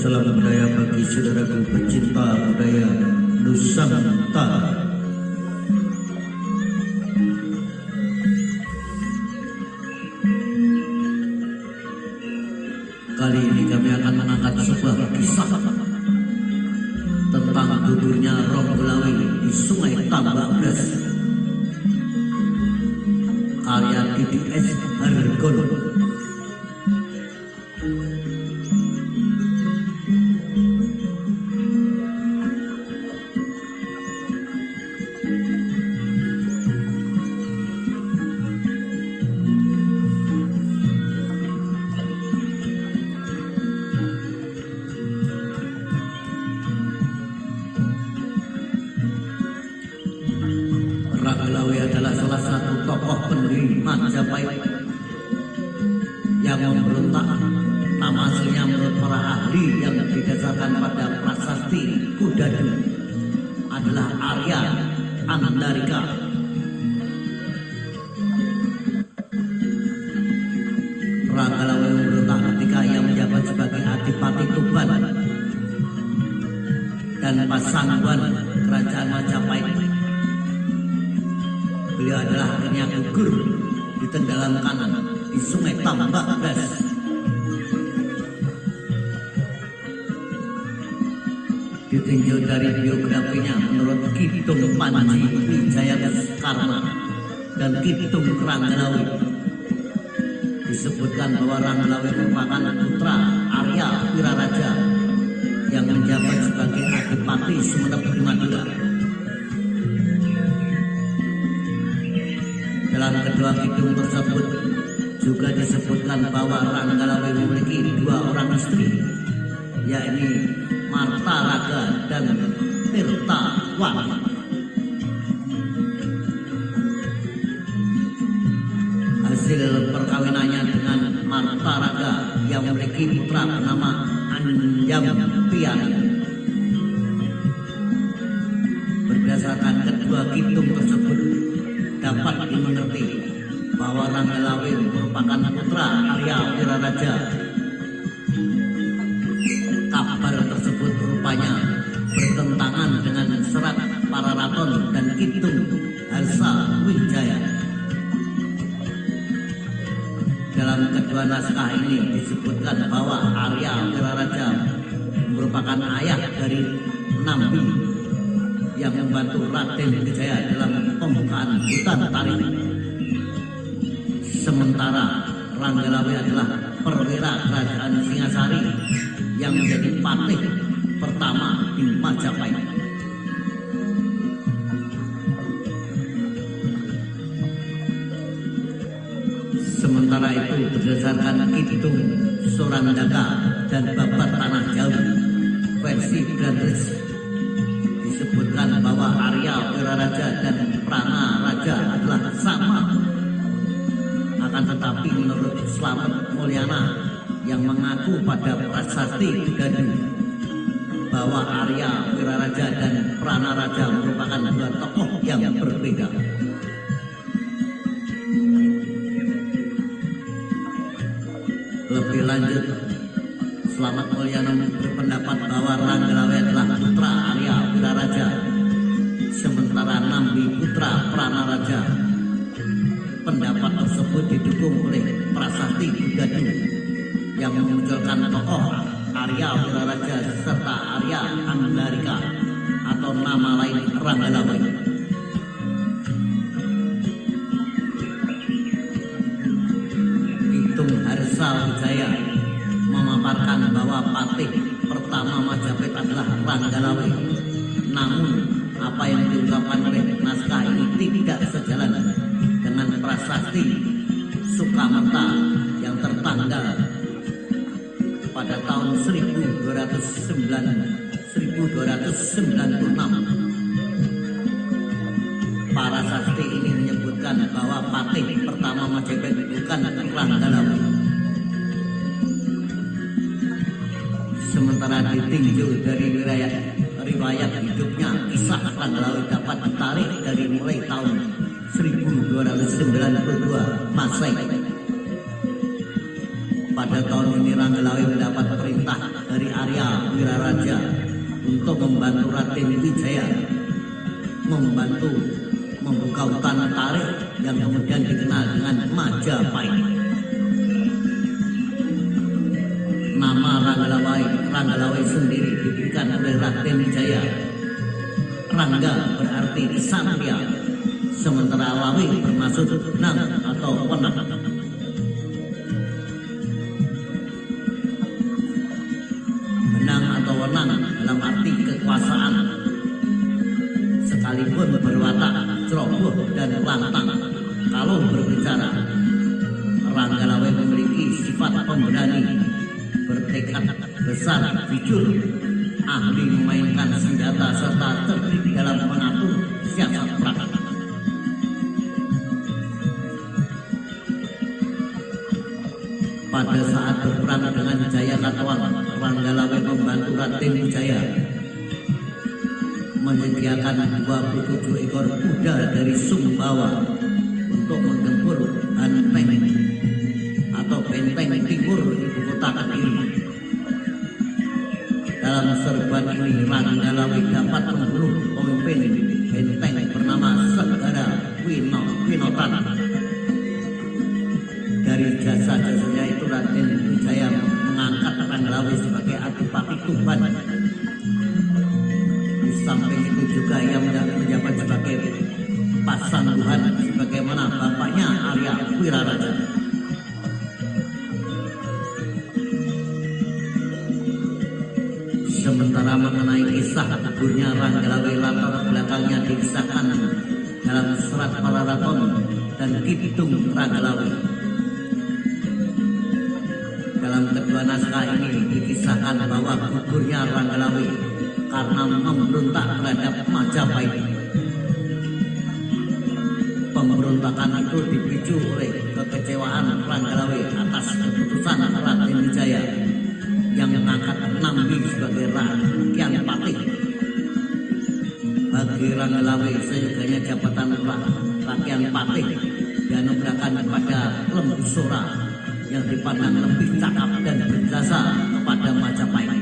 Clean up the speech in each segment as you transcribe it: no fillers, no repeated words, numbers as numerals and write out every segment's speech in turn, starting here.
salam budaya bagi saudaraku pecinta budaya Nusantara. Kali ini kami akan mengangkat sebuah kisah tentang gugurnya Roh Belawi di Sungai Tambak Blas, karya DDS Hargono. Belawi adalah salah satu tokoh pendiri Majapahit yang memberontak. Nama aslinya menurut para ahli yang didasarkan pada prasasti Kudadu adalah Arya Andarika. Belawi memberontak ketika ia menjabat sebagai Adipati Tuban dan Pasangguan Kerajaan Majapahit. Beliau adalah akhirnya gugur ditenggelamkan di Sungai Tambak Blas. Ditinjau dari biografinya menurut Kidung Panji Wijaya Karna dan Kidung Ranggalawi, disebutkan bahwa Ranggalawi merupakan putra Arya Wiraraja yang menjabat sebagai Adipati Sumenep Madura. Dalam kedua kidung tersebut juga disebutkan bahwa Ranggalawi memiliki dua orang istri, yakni Marta Raga dan Tirta Wati. Hasil perkawinannya dengan Marta Raga yang memiliki putra bernama Anjam Pian. Berdasarkan kedua kidung tersebut dapat dimengerti bahwa Ranggalawi merupakan putra Arya Wiraraja. Kabar tersebut rupanya bertentangan dengan serat Pararaton dan Kidung Harsa Wijaya. Dalam kedua naskah ini disebutkan bahwa Arya Wiraraja merupakan ayah dari Nambi yang membantu Raden Wijaya dalam pembukaan hutan tarik. Sementara Ranggalawi adalah perwira kerajaan Singasari yang menjadi patih pertama di Majapahit. Sementara itu berdasarkan Kidung Sorandaka dan Babat Tanah Jawi versi Grandris, disebutkan bahwa Arya Wiraraja dan Prana Raja adalah sama. Akan tetapi menurut Slamet Mulyana yang mengaku pada prasasti Kudadu bahwa Arya Wiraraja dan Prana Raja merupakan dua tokoh yang berbeda. Lebih lanjut, Slamet Mulyana berpendapat bahwa Ranggalawi adalah putra Arya Wiraraja, sementara Nambi putra Prana Raja. Pendapat tersebut didukung oleh prasasti Kudadu yang memunculkan tokoh Arya Wiraraja serta Arya Andarika atau nama lain Ranggalawi. Kidung Harsa Wijaya memaparkan bahwa patih pertama Majapahit adalah Ranggalawi. Namun apa yang diungkapkan oleh naskah ini tidak sejalan dengan prasasti Sukamata yang tertanggal pada tahun 1296. Para sasti ini menyebutkan bahwa patih pertama Majapahit bukan Ranggalawi. Sementara ditinjau dari riwayat hidupnya, kisah Ranggalawi dapat ditarik dari mulai tahun 1292 Masehi. Pada tahun ini Ranggalawe mendapat perintah dari Arya Wiraraja untuk membantu Raden Wijaya membantu membuka hutan tarik yang kemudian dikenal dengan Majapahit. Nama Ranggalawe sendiri diberikan oleh Raden Wijaya. Rangga berarti Satria, sementara Lawe bermaksud benang atau wenang. Benang atau wenang dalam arti kekuasaan, sekalipun berwatak ceroboh dan lantang. Kalau berbicara, Ranggalawe memiliki sifat pemberani, bertekad besar, jujur, ahli memainkan senjata serta cerdik dalam mengatur siasat perang. Pada saat berperang dengan Jaya Katuang, Ranggalawe membantu Raden Wijaya menyediakan 27 ekor kuda dari Sumbawa untuk menggempur benteng atau benteng timur ibu kota Kediri. Dalam serban ini Ranggalawe dapat membunuh pemimpin benteng bernama Segara Winotan. Dari jasa-jasanya itu Raden Wijaya mengangkat Ranggalawe sebagai Adipati Tuban. Di samping itu juga ia menjabat sebagai Pasangguhan sebagaimana bapaknya Arya Wiraraja. Sementara mengenai kisah gugurnya Ranggalawe, latar belakangnya dikisahkan dalam Serat Palaraton dan Kidung Ranggalawe. Dalam kedua naskah ini dikisahkan bahwa gugurnya Ranggalawe karena memberontak terhadap Majapahit. Pemberontakan itu dipicu oleh kekecewaan Ranggalawe atas keputusan Raden Wijaya yang mengangkat Nambi sebagai Rakyat Patih. Bagi Ranggalawe, sejujurnya jabatan Rakyat Patih dianugerahkan kepada Lembu Sora yang dipandang lebih cakap dan berjasa kepada Majapahit.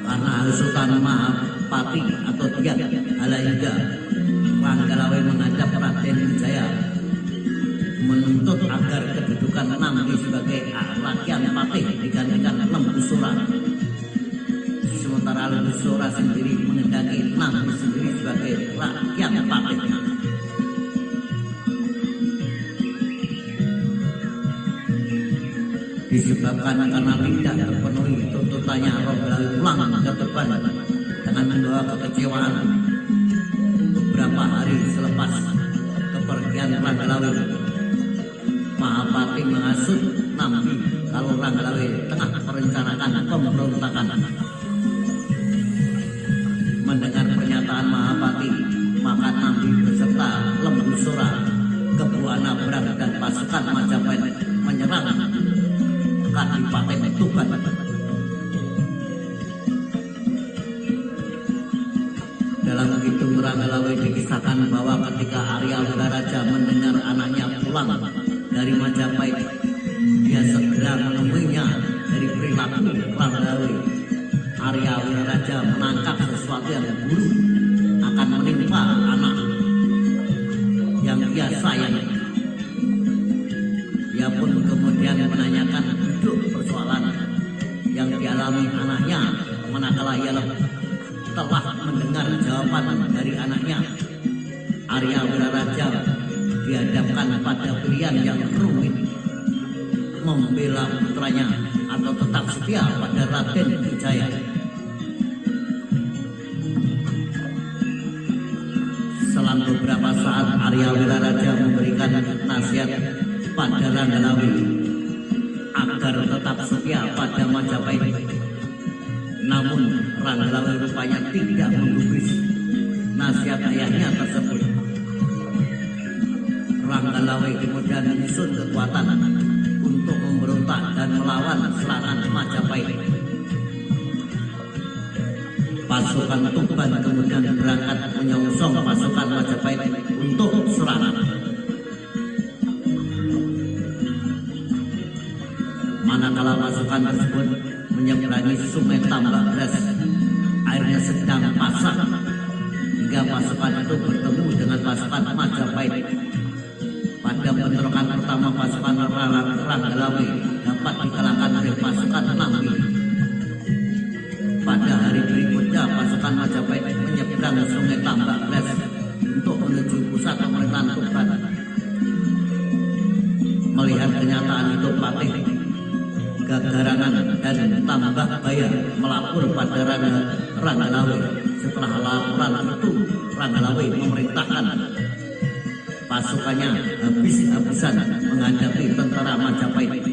Karena Sultan Mahapati atau Diat Halayuda, Ranggalawe menghadap Raden Wijaya menuntut agar kedudukan Nambi sebagai Rakyat Patih digantikan Lembu Sora. Sementara Lembu Sora sendiri menghendaki Nambi sendiri sebagai Rakyat Patih. Disebabkan karena tidak terpenuhi tuntutannya, Ranggalawe pulang ke Tuban dengan membawa kekecewaan. Beberapa hari selepas kepergian Ranggalawe, Mahapati menghasut Nambi kalau Ranggalawe tengah merencanakan pemberontakan. Mendengar pernyataan Mahapati, maka Nambi beserta Lembu Sora, Kebuana Brang dan pasukan Majapahit menyerang Kadipaten Tuban. Dalam Kidung Ranggalawe dikisahkan bahwa ketika Arya Wiraraja mendengar anaknya pulang dari Majapahit, dia segera menemuinya. Dari perilaku Ranggalawe, Arya Wiraraja menangkap sesuatu yang buruk akan menimpa anak yang dia sayang. Dia pun kemudian menanyakan duduk persoalan yang dialami anaknya, manakala ia telah mendengar jawaban dari anaknya. Arya Wiraraja dihadapkan pada pilihan yang rumit, membela putranya atau tetap setia pada Raden Wijaya. Selang beberapa saat Arya Wiraraja memberikan nasihat pada Ranggalawe agar tetap setia pada Majapahit. Namun Ranggalawe rupanya tidak menggubris nasihat ayahnya tersebut. Ranggalawe kemudian menyusun kekuatan untuk memberontak dan melawan serangan Majapahit. Pasukan Tuban kemudian berangkat menyongsong pasukan Majapahit untuk serangan. menyeberangi sungai Tambak Beras. Airnya sedang pasang hingga pasukan itu bertemu dengan pasukan Majapahit. Pada bentrokan pertama pasukan Ranggalawe dapat dikalahkan oleh pasukan Nambi. Pada hari berikutnya pasukan Majapahit menyeberang sungai Tambak Beras untuk menuju pusat pemerintahan Tuban. Melihat kenyataan itu Patih Gagarangan dan Tambak Baya melapor pada Ranggalawe. Setelah laporan itu Ranggalawe memerintahkan pasukannya habis-habisan menghadapi tentara Majapahit.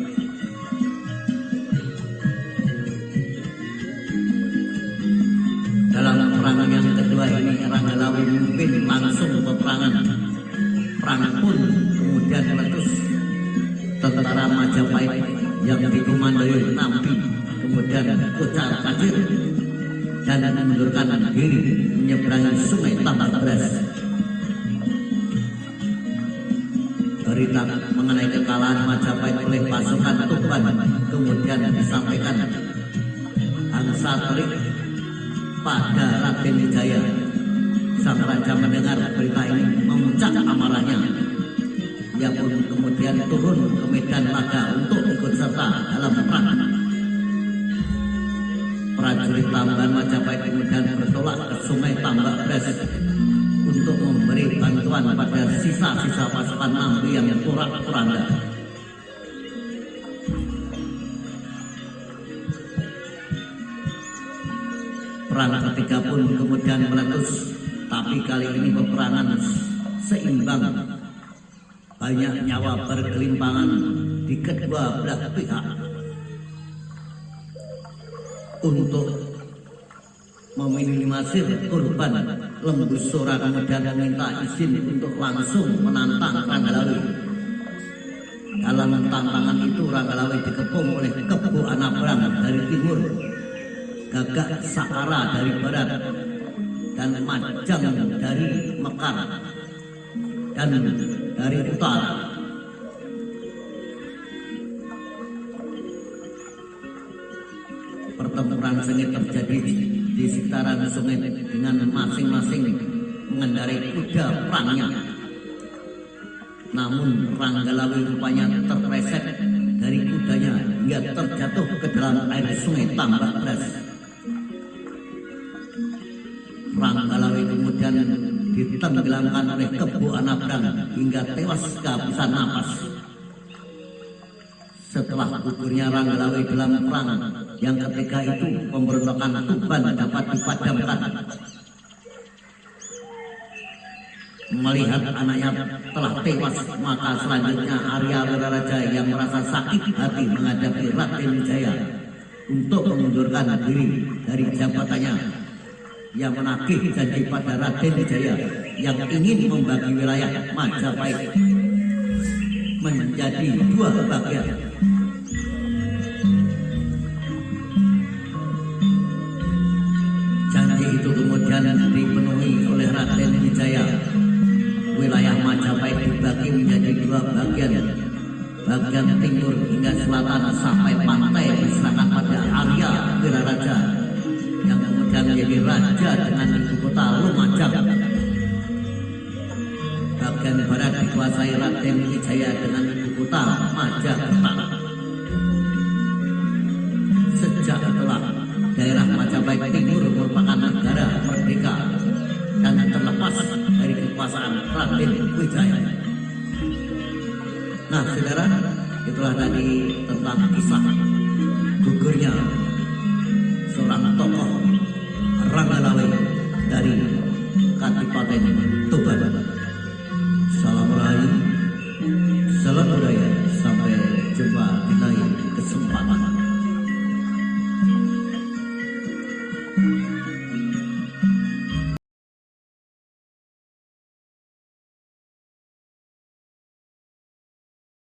Dalam perang yang kedua ini Ranggalawe memimpin langsung peperangan. Perang pun kemudian meletus. Tentara Majapahit yang dikomandoi Nambi kemudian Kocar Kacir dan mengundurkan diri menyeberangi sungai Tambak Beras. Berita mengenai kekalahan Majapahit oleh pasukan Tuban kemudian disampaikan Angsa Terik pada Raden Wijaya. Sang raja mendengar berita ini memuncak amarahnya. Ia pun kemudian turun ke medan laga untuk ikut serta dalam perang. Prajurit tambahan Majapahit kemudian bertolak ke sungai Tambak Beras untuk memberi bantuan pada sisa-sisa pasukan Nambi yang porak-poranda. Perang ketiga pun kemudian meletus, tapi kali ini peperangan seimbang. Banyak nyawa bergelimpangan di kedua belah pihak. Untuk meminimalisir korban, Lembu Sora kemudian meminta izin untuk langsung menantang Ranggalawe. Dalam tantangan itu Ranggalawe dikepung oleh Kebo Anabrang dari timur, Gagak Sakara dari barat, dan Majang dari Mekar dan dari utara. Pertempuran sengit terjadi di sekitaran sungai dengan masing-masing mengendarai kuda perangnya. Namun Ranggalawe rupanya terpleset dari kudanya hingga terjatuh ke dalam air sungai Tambak Beras. Ranggalawe kemudian ditenggelamkan oleh Kebo Anabrang hingga tewas kehabisan napas. Setelah gugurnya Ranggalawe dalam perang yang ketiga itu, pemberontakan Tuban dapat dipadamkan. Melihat anaknya telah tewas, maka selanjutnya Arya Wiraraja yang merasa sakit hati menghadapi Raden Wijaya untuk mengundurkan diri dari jabatannya. Yang menagih janji pada Raden Wijaya yang ingin membagi wilayah Majapahit menjadi dua bagian. Janji itu kemudian dipenuhi oleh Raden Wijaya. Wilayah Majapahit dibagi menjadi dua bagian. Bagian timur hingga selatan sampai pantai diserahkan pada Arya Wiraraja yang kemudian menjadi raja dengan ibu kota Lumajang. Bagian barat dikuasai Raden Wijaya dengan ibu kota Majakerta. Sejak itulah daerah Majapahit Timur merupakan negara merdeka dan terlepas dari kekuasaan Raden Wijaya. Nah, saudara, itulah tadi tentang kisah gugurnya seorang tokoh Ranggalawe dari Kadipaten Tuban. Salam rahayu, salam budaya, sampai jumpa di lain kesempatan.